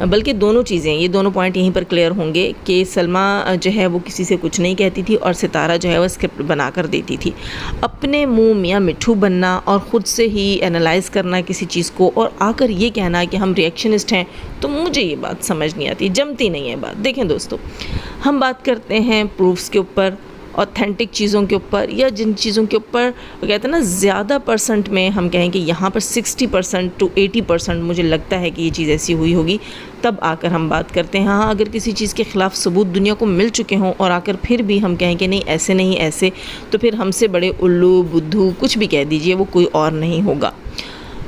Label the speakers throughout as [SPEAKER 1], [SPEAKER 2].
[SPEAKER 1] بلکہ دونوں چیزیں، یہ دونوں پوائنٹ یہیں پر کلیئر ہوں گے کہ سلمیٰ جو ہے وہ کسی سے کچھ نہیں کہتی تھی اور ستارہ جو ہے وہ اسکرپٹ بنا کر دیتی تھی۔ اپنے منہ میاں مٹھو بننا اور خود سے ہی انالائز کرنا کسی چیز کو اور آ کر یہ کہنا کہ ہم ریئیکشنسٹ ہیں، تو مجھے یہ بات سمجھ نہیں آتی، جمتی نہیں ہے بات۔ دیکھیں دوستو، ہم بات کرتے ہیں پروفس کے اوپر، اوتھینٹک چیزوں کے اوپر، یا جن چیزوں کے اوپر وہ کہتے ہیں نا زیادہ پرسنٹ میں ہم کہیں کہ یہاں پر 60% to 80% مجھے لگتا ہے کہ یہ چیز ایسی ہوئی ہوگی، تب آ کر ہم بات کرتے ہیں۔ ہاں اگر کسی چیز کے خلاف ثبوت دنیا کو مل چکے ہوں اور آ کر پھر بھی ہم کہیں کہ نہیں ایسے نہیں ایسے، تو پھر ہم سے بڑے الو بدھو کچھ بھی کہہ دیجئے، وہ کوئی اور نہیں ہوگا۔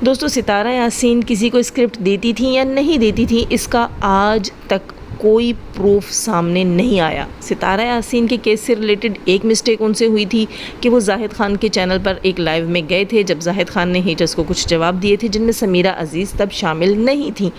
[SPEAKER 1] دوستو، ستارہ یاسین کسی کو اسکرپٹ دیتی تھی یا نہیں دیتی تھی، اس کا آج تک کوئی پروف سامنے نہیں آیا۔ ستارہ یاسین کے کیس سے ریلیٹڈ ایک مسٹیک ان سے ہوئی تھی کہ وہ زاہد خان کے چینل پر ایک لائیو میں گئے تھے، جب زاہد خان نے ہیٹرز کو کچھ جواب دیے تھے جن میں سمیرہ عزیز تب شامل نہیں تھیں۔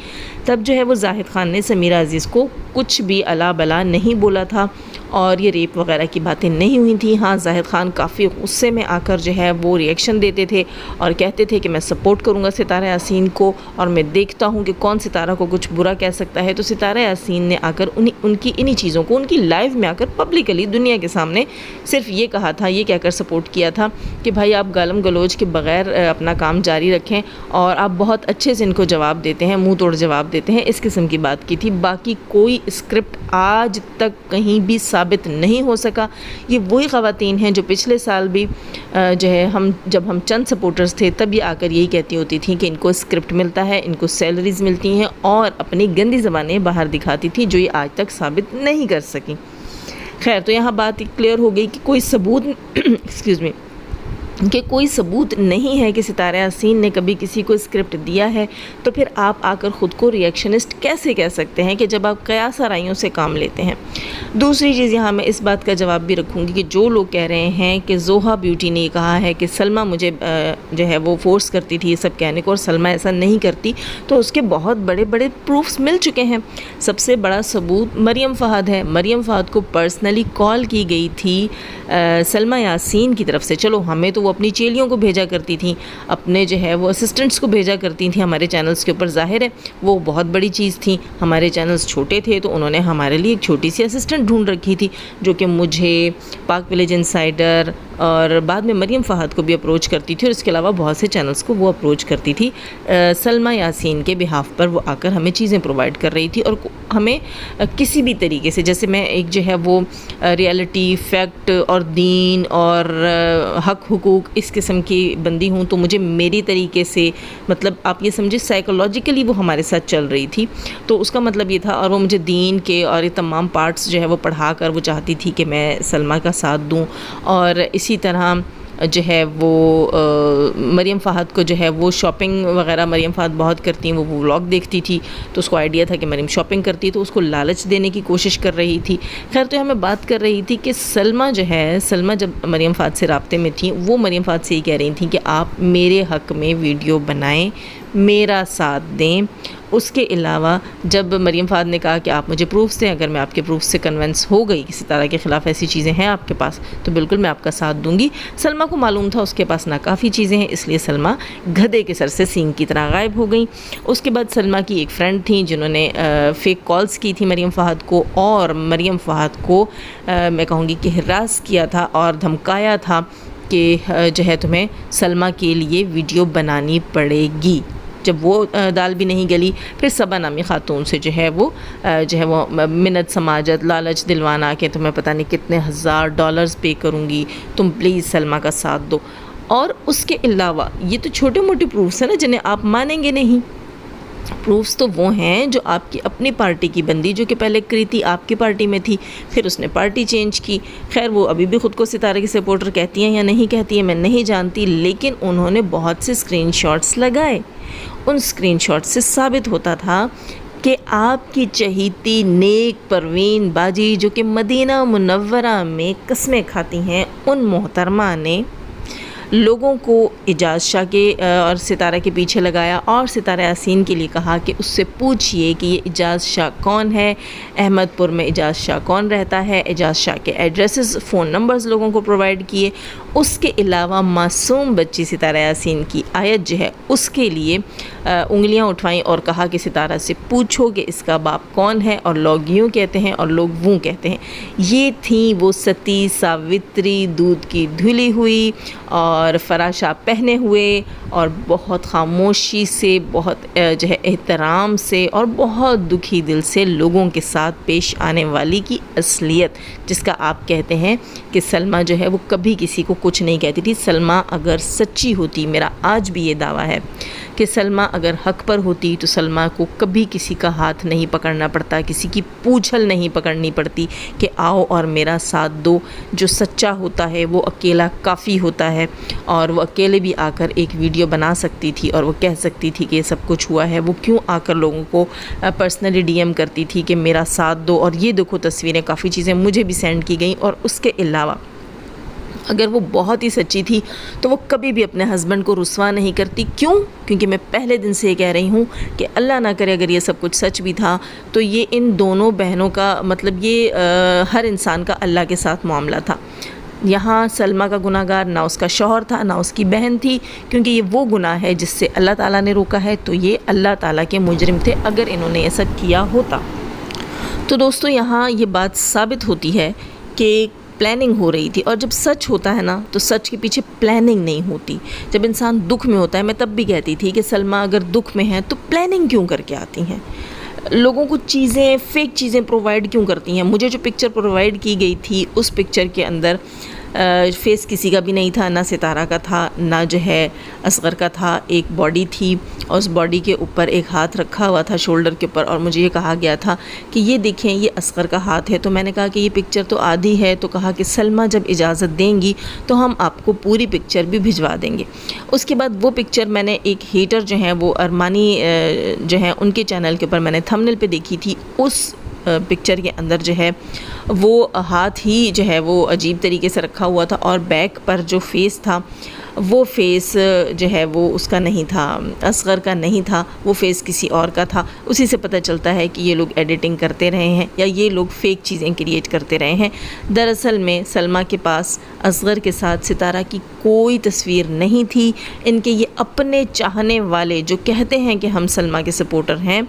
[SPEAKER 1] تب جو ہے وہ زاہد خان نے سمیرہ عزیز کو کچھ بھی الا بلا نہیں بولا تھا اور یہ ریپ وغیرہ کی باتیں نہیں ہوئی تھیں۔ ہاں زاہد خان کافی غصے میں آ کر جو ہے وہ ریئیکشن دیتے تھے اور کہتے تھے کہ میں سپورٹ کروں گا ستارہ یاسین کو اور میں دیکھتا ہوں کہ کون ستارہ کو کچھ برا کہہ سکتا ہے۔ تو ستارہ یاسین نے آ کر انہی چیزوں کو ان کی لائیو میں آ کر پبلکلی دنیا کے سامنے صرف یہ کہا تھا، یہ کہہ کر سپورٹ کیا تھا کہ بھائی آپ گالم گلوچ کے بغیر اپنا کام جاری رکھیں اور آپ بہت اچھے سے ان کو جواب دیتے ہیں، منہ توڑ جواب دیتے ہیں، اس قسم کی بات کی تھی۔ باقی کوئی اسکرپٹ آج تک کہیں بھی ثابت نہیں ہو سکا۔ یہ وہی خواتین ہیں جو پچھلے سال بھی جو ہے جب ہم چند سپورٹرز تھے تب یہ آ کر یہی کہتی ہوتی تھیں کہ ان کو اسکرپٹ ملتا ہے، ان کو سیلریز ملتی ہیں، اور اپنی گندی زبانیں باہر دکھاتی تھی جو یہ آج تک ثابت نہیں کر سکی۔ خیر، تو یہاں بات کلیئر ہو گئی کہ کوئی ثبوت ایکسکیوز می کہ کوئی ثبوت نہیں ہے کہ ستارہ یاسین نے کبھی کسی کو اسکرپٹ دیا ہے، تو پھر آپ آ کر خود کو ریئیکشنسٹ کیسے کہہ سکتے ہیں کہ جب آپ قیاس آرائیوں سے کام لیتے ہیں؟ دوسری چیز یہاں میں اس بات کا جواب بھی رکھوں گی کہ جو لوگ کہہ رہے ہیں کہ زوہا بیوٹی نے یہ کہا ہے کہ سلمیٰ مجھے جو ہے وہ فورس کرتی تھی یہ سب کہنے کو اور سلمیٰ ایسا نہیں کرتی، تو اس کے بہت بڑے بڑے پروفس مل چکے ہیں۔ سب سے بڑا ثبوت مریم فہد ہے۔ مریم فہد کو پرسنلی کال کی گئی تھی سلمیٰ یاسین کی طرف سے۔ چلو ہمیں تو وہ اپنی چیلیوں کو بھیجا کرتی تھیں، اپنے جو ہے وہ اسسٹنٹس کو بھیجا کرتی تھیں ہمارے چینلز کے اوپر، ظاہر ہے وہ بہت بڑی چیز تھی۔ ہمارے چینلز چھوٹے تھے تو انہوں نے ہمارے لیے ایک چھوٹی سی اسسٹنٹ ڈھونڈ رکھی تھی جو کہ مجھے، پاک ولیج انسائڈر اور بعد میں مریم فہد کو بھی اپروچ کرتی تھی، اور اس کے علاوہ بہت سے چینلز کو وہ اپروچ کرتی تھی سلمیٰ یاسین کے بہاف پر۔ وہ آ کر ہمیں چیزیں پرووائڈ کر رہی تھی اور ہمیں کسی بھی طریقے سے، جیسے میں ایک جو ہے وہ ریئلٹی، فیکٹ اور دین اور حق حقوق اس قسم کی بندی ہوں، تو مجھے میری طریقے سے، مطلب آپ یہ سمجھے سائیکولوجیکلی وہ ہمارے ساتھ چل رہی تھی، تو اس کا مطلب یہ تھا، اور وہ مجھے دین کے اور یہ تمام پارٹس جو ہے وہ پڑھا کر وہ چاہتی تھی کہ میں سلمیٰ کا ساتھ دوں۔ اور اسی طرح جو ہے وہ مریم فہد کو جو ہے وہ شاپنگ وغیرہ مریم فہد بہت کرتی ہیں، وہ ولاگ دیکھتی تھی تو اس کو آئیڈیا تھا کہ مریم شاپنگ کرتی ہے، تو اس کو لالچ دینے کی کوشش کر رہی تھی۔ خیر، تو ہمیں بات کر رہی تھی کہ سلمیٰ جو ہے، سلمیٰ جب مریم فہد سے رابطے میں تھیں، وہ مریم فہد سے یہ کہہ رہی تھیں کہ آپ میرے حق میں ویڈیو بنائیں، میرا ساتھ دیں۔ اس کے علاوہ جب مریم فہد نے کہا کہ آپ مجھے پروفس دیں، اگر میں آپ کے پروف سے کنونس ہو گئی کہ ستارہ کے خلاف ایسی چیزیں ہیں آپ کے پاس، تو بالکل میں آپ کا ساتھ دوں گی۔ سلمیٰ کو معلوم تھا اس کے پاس ناکافی چیزیں ہیں، اس لیے سلمیٰ گدھے کے سر سے سینگ کی طرح غائب ہو گئیں۔ اس کے بعد سلمیٰ کی ایک فرینڈ تھیں جنہوں نے فیک کالز کی تھی مریم فہد کو، اور مریم فہد کو میں کہوں گی کہ ہراس کیا تھا اور دھمکایا تھا کہ جو ہے تمہیں سلمیٰ کے لیے ویڈیو بنانی پڑے گی۔ جب وہ دال بھی نہیں گلی، پھر صبا نامی خاتون سے جو ہے وہ منت سماجت، لالچ دلوانا کہ تمہیں پتہ نہیں کتنے $1000 پے کروں گی، تم پلیز سلمیٰ کا ساتھ دو۔ اور اس کے علاوہ یہ تو چھوٹے موٹے پروفس ہیں نا جنہیں آپ مانیں گے نہیں۔ پروفس تو وہ ہیں جو آپ کی اپنی پارٹی کی بندی، جو کہ پہلے کریتی آپ کی پارٹی میں تھی، پھر اس نے پارٹی چینج کی۔ خیر، وہ ابھی بھی خود کو ستارے کی سپورٹر کہتی ہیں یا نہیں کہتی ہیں میں نہیں جانتی، لیکن انہوں نے بہت سے اسکرین شاٹس لگائے۔ ان اسکرین شاٹ سے ثابت ہوتا تھا کہ آپ کی چہیتی نیک پروین باجی، جو کہ مدینہ منورہ میں قسمیں کھاتی ہیں، ان محترمہ نے لوگوں کو اعجاز شاہ کے اور ستارہ کے پیچھے لگایا اور ستارہ یاسین کے لیے کہا کہ اس سے پوچھئے کہ یہ اعجاز شاہ کون ہے، احمد پور میں اعجاز شاہ کون رہتا ہے، اعجاز شاہ کے ایڈریسز، فون نمبرز لوگوں کو پرووائڈ کیے۔ اس کے علاوہ معصوم بچی ستارہ یاسین کی آیت جو ہے اس کے لیے انگلیاں اٹھوائیں اور کہا کہ ستارہ سے پوچھو کہ اس کا باپ کون ہے، اور لوگ یوں کہتے ہیں اور لوگ وہ کہتے ہیں۔ یہ تھیں وہ ستی ساوتری، دودھ کی دھلی ہوئی اور فراشہ پہنے ہوئے اور بہت خاموشی سے، بہت جو ہے احترام سے اور بہت دکھی دل سے لوگوں کے ساتھ پیش آنے والی کی اصلیت، جس کا آپ کہتے ہیں کہ سلمیٰ جو ہے وہ کبھی کسی کو کچھ نہیں کہتی تھی۔ سلمیٰ اگر سچی ہوتی، میرا آج بھی یہ دعویٰ ہے کہ سلمیٰ اگر حق پر ہوتی تو سلمیٰ کو کبھی کسی کا ہاتھ نہیں پکڑنا پڑتا، کسی کی پونچھل نہیں پکڑنی پڑتی کہ آؤ اور میرا ساتھ دو۔ جو سچا ہوتا ہے وہ اکیلا کافی ہوتا ہے، اور وہ اکیلے بھی آ کر ایک ویڈیو بنا سکتی تھی اور وہ کہہ سکتی تھی کہ یہ سب کچھ ہوا ہے۔ وہ کیوں آ کر لوگوں کو پرسنلی ڈی ایم کرتی تھی کہ میرا ساتھ دو، اور یہ دیکھو تصویریں، کافی چیزیں مجھے بھی سینڈ کی گئیں۔ اور اس کے علاوہ اگر وہ بہت ہی سچی تھی تو وہ کبھی بھی اپنے ہسبینڈ کو رسوا نہیں کرتی۔ کیوں؟ کیونکہ میں پہلے دن سے یہ کہہ رہی ہوں کہ اللہ نہ کرے اگر یہ سب کچھ سچ بھی تھا تو یہ ان دونوں بہنوں کا مطلب یہ ہر انسان کا اللہ کے ساتھ معاملہ تھا۔ یہاں سلمیٰ کا گناہ گار نہ اس کا شوہر تھا نہ اس کی بہن تھی، کیونکہ یہ وہ گناہ ہے جس سے اللہ تعالیٰ نے روکا ہے، تو یہ اللہ تعالیٰ کے مجرم تھے اگر انہوں نے یہ سب کیا ہوتا۔ تو دوستو یہاں یہ بات ثابت ہوتی ہے کہ پلاننگ ہو رہی تھی، اور جب سچ ہوتا ہے نا تو سچ کے پیچھے پلاننگ نہیں ہوتی۔ جب انسان دکھ میں ہوتا ہے، میں تب بھی کہتی تھی کہ سلمیٰ اگر دکھ میں ہے تو پلاننگ کیوں کر کے آتی ہیں، لوگوں کو چیزیں فیک چیزیں پرووائڈ کیوں کرتی ہیں۔ مجھے جو پکچر پرووائڈ کی گئی تھی اس پکچر کے اندر فیس کسی کا بھی نہیں تھا، نہ ستارہ کا تھا نہ جو ہے اصغر کا تھا، ایک باڈی تھی اور اس باڈی کے اوپر ایک ہاتھ رکھا ہوا تھا شولڈر کے اوپر، اور مجھے یہ کہا گیا تھا کہ یہ دیکھیں یہ اصغر کا ہاتھ ہے۔ تو میں نے کہا کہ یہ پکچر تو آدھی ہے، تو کہا کہ سلمیٰ جب اجازت دیں گی تو ہم آپ کو پوری پکچر بھی بھجوا دیں گے۔ اس کے بعد وہ پکچر میں نے ایک ہیٹر جو ہیں وہ ارمانی جو ہیں ان کے چینل کے اوپر میں نے تھمبنیل پہ دیکھی تھی، اس پکچر کے اندر جو ہے وہ ہاتھ ہی جو ہے وہ عجیب طریقے سے رکھا ہوا تھا، اور بیک پر جو فیس تھا وہ فیس جو ہے وہ اس کا نہیں تھا، اصغر کا نہیں تھا، وہ فیس کسی اور کا تھا۔ اسی سے پتہ چلتا ہے کہ یہ لوگ ایڈیٹنگ کرتے رہے ہیں یا یہ لوگ فیک چیزیں کریٹ کرتے رہے ہیں۔ دراصل میں سلمیٰ کے پاس اصغر کے ساتھ ستارہ کی کوئی تصویر نہیں تھی۔ ان کے یہ اپنے چاہنے والے جو کہتے ہیں کہ ہم سلمیٰ کے سپورٹر ہیں،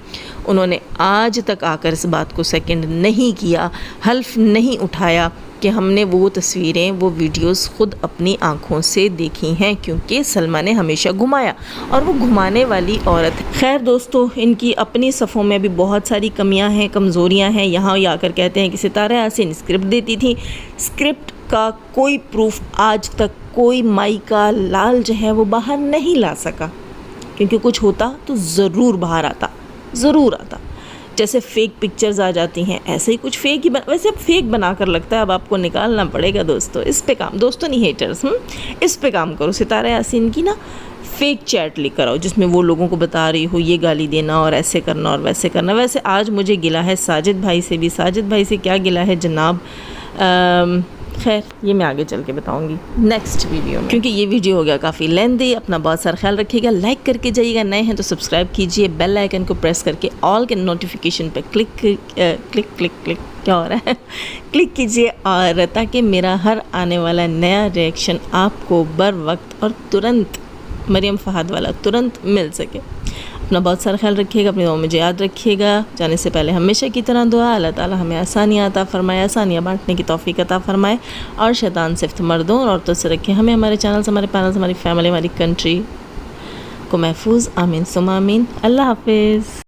[SPEAKER 1] انہوں نے آج تک آ کر اس بات کو سیکنڈ نہیں کیا، حلف نہیں اٹھایا کہ ہم نے وہ تصویریں وہ ویڈیوز خود اپنی آنکھوں سے دیکھی ہیں، کیونکہ سلمیٰ نے ہمیشہ گھمایا اور وہ گھمانے والی عورت ہے۔ خیر دوستو، ان کی اپنی صفوں میں بھی بہت ساری کمیاں ہیں، کمزوریاں ہیں۔ یہاں آ کر کہتے ہیں کہ ستارہ یاسین اسکرپٹ دیتی تھی، اسکرپٹ کا کوئی پروف آج تک کوئی مائی کا لال جو ہے وہ باہر نہیں لا سکا، کیونکہ کچھ ہوتا تو ضرور باہر آتا، ضرور آتا۔ جیسے فیک پکچرز آ جاتی ہیں ایسے ہی کچھ فیک ہی ویسے اب فیک بنا کر لگتا ہے، اب آپ کو نکالنا پڑے گا دوستو، اس پہ کام، دوستو نہیں ہیٹرز، اس پہ کام کرو۔ ستارہ یاسین کی نا فیک چیٹ لکھ کر آؤ جس میں وہ لوگوں کو بتا رہی ہو یہ گالی دینا اور ایسے کرنا اور ویسے کرنا۔ ویسے آج مجھے گلا ہے ساجد بھائی سے بھی، ساجد بھائی سے کیا گلا ہے جناب، خیر یہ میں آگے چل کے بتاؤں گی نیکسٹ ویڈیو میں، کیونکہ یہ ویڈیو ہو گیا کافی لیندی۔ اپنا بہت سارا خیال رکھیے گا، لائک کر کے جائیے گا، نئے ہیں تو سبسکرائب کیجئے، بیل آئیکن کو پریس کر کے آل کے نوٹیفیکیشن پہ کلک کیا ہو رہا ہے کلک کیجئے، اور تاکہ میرا ہر آنے والا نیا ریئیکشن آپ کو بر وقت اور ترنت مریم فہد والا ترنت مل سکے۔ اپنا بہت سارا خیال رکھیے گا، اپنی دعاؤں مجھے یاد رکھیے گا۔ جانے سے پہلے ہمیشہ کی طرح دعا، اللہ تعالی ہمیں آسانیاں عطا فرمائے، آسانیاں بانٹنے کی توفیق عطا فرمائے، اور شیطان صفت مردوں اور عورتوں سے رکھے ہمیں، ہمارے چینلز، ہمارے پینلز، ہماری فیملی، ہماری کنٹری کو محفوظ، آمین ثم آمین۔ اللہ حافظ۔